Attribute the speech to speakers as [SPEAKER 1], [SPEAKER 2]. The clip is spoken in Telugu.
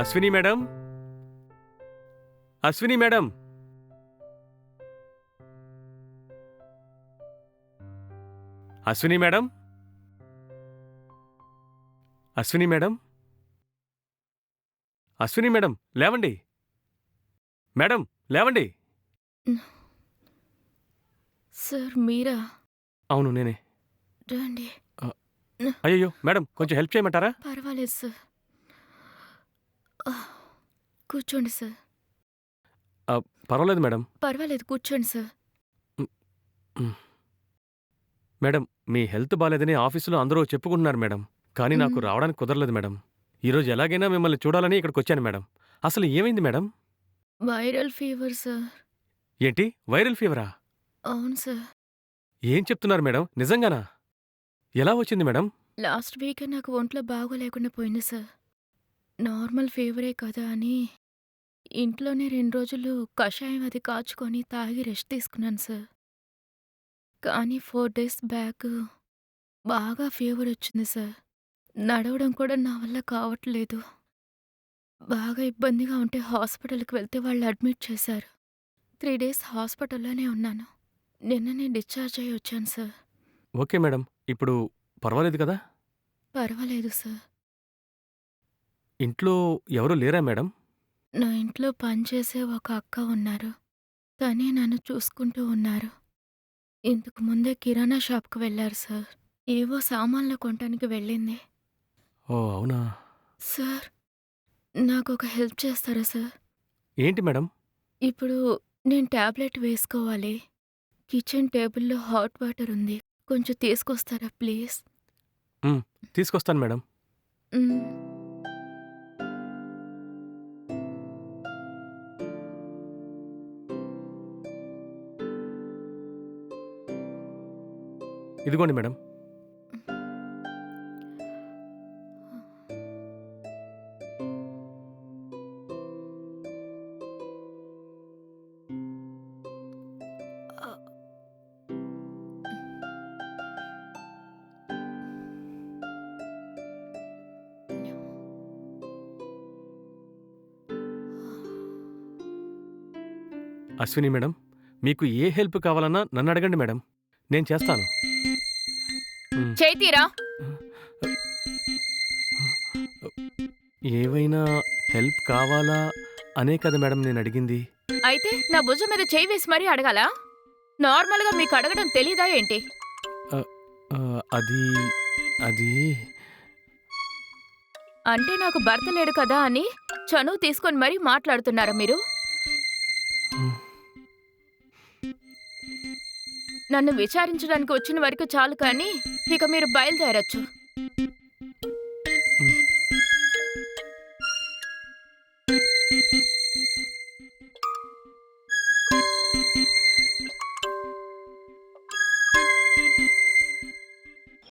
[SPEAKER 1] Ashwini madam, Ashwini madam, Ashwini madam, Ashwini madam, Ashwini madam, లేవండి. మేడం, లేవండి.
[SPEAKER 2] సార్ మీరా?
[SPEAKER 1] అవును, నేనే.
[SPEAKER 2] రండి.
[SPEAKER 1] అయ్యో మేడం, కొంచెం హెల్ప్ చేయమంటారా?
[SPEAKER 2] పర్వాలేదు సార్. కూర్చోండి సార్.
[SPEAKER 1] పర్వాలేదు మేడం.
[SPEAKER 2] పర్వాలేదు కూర్చోండి సార్.
[SPEAKER 1] మేడం, మీ హెల్త్ బాలేదని ఆఫీసులో అందరూ చెప్పుకుంటున్నారు మేడం. కానీ నాకు రావడానికి కుదరలేదు మేడం. ఈరోజు ఎలాగైనా మిమ్మల్ని చూడాలని ఇక్కడికి వచ్చాను మేడం. అసలు ఏమైంది మేడం?
[SPEAKER 2] Viral fever sir.
[SPEAKER 1] ఏంటి, వైరల్ ఫీవరా?
[SPEAKER 2] అవును సార్.
[SPEAKER 1] ఏం చెప్తున్నారు మేడం, నిజంగానా? ఎలా వచ్చింది మేడం?
[SPEAKER 2] లాస్ట్ వీకే నాకు ఒంట్లో బాగోలేకుండా పోయింది సార్. నార్మల్ ఫీవరే కదా అని ఇంట్లోనే 2 రోజులు కషాయం అది కాచుకొని తాగి రెస్ట్ తీసుకున్నాను సార్. కానీ 4 డేస్ బ్యాక్ బాగా ఫీవర్ వచ్చింది సార్. నడవడం కూడా నా వల్ల కావట్లేదు. బాగా ఇబ్బందిగా ఉంటే హాస్పిటల్‌కి వెళ్తే వాళ్ళు అడ్మిట్ చేశారు. 3 డేస్ హాస్పిటల్లోనే ఉన్నాను. నిన్ననే డిశ్చార్జ్ అయ్యి వచ్చాను సార్.
[SPEAKER 1] ఓకే మేడం, ఇప్పుడు పర్వాలేదు కదా?
[SPEAKER 2] పర్వాలేదు సార్.
[SPEAKER 1] ఇంట్లో ఎవరూ లేరా మేడం?
[SPEAKER 2] నా ఇంట్లో పనిచేసే ఒక అక్క ఉన్నారు. తనే నన్ను చూసుకుంటూ ఉన్నారు. ఇంతకు ముందే కిరాణా షాప్‌కి వెళ్లారు సార్. ఏవో సామాన్లు కొనటానికి వెళ్ళింది.
[SPEAKER 1] ఓ అవునా?
[SPEAKER 2] సార్, నాకొక హెల్ప్ చేస్తారా సార్?
[SPEAKER 1] ఏంటి మేడం?
[SPEAKER 2] ఇప్పుడు నేను టాబ్లెట్ వేసుకోవాలి. కిచెన్ టేబుల్‌లో హాట్ వాటర్ ఉంది. కొంచెం తీసుకొస్తారా ప్లీజ్?
[SPEAKER 1] తీసుకొస్తాను మేడం.
[SPEAKER 2] హ్మ్.
[SPEAKER 1] ఇదిగోండి మేడం. అశ్విని మేడం, మీకు ఏ హెల్ప్ కావాలన్నా నన్ను అడగండి మేడం, నేను చేస్తాను.
[SPEAKER 2] చేతిరా.
[SPEAKER 1] ఏవైనా హెల్ప్ కావాలా అనే కదా మేడం నేను అడిగింది.
[SPEAKER 2] అయితే నా భుజం మీద చేయి వేసి మరీ అడగాలా? నార్మల్‌గా మీకు అడగడం తెలీదా ఏంటి?
[SPEAKER 1] ఆ, ఆ, అది అది
[SPEAKER 2] అంటే నాకు భర్త లేడు కదా అని చనువు తీసుకొని మరీ మాట్లాడుతున్నారా మీరు?
[SPEAKER 1] హ్మ్,
[SPEAKER 2] నన్ను విచారించడానికి వచ్చిన వరకు చాలు కానీ ఇక మీరు బయలుదేరొచ్చు.
[SPEAKER 1] హ్మ్.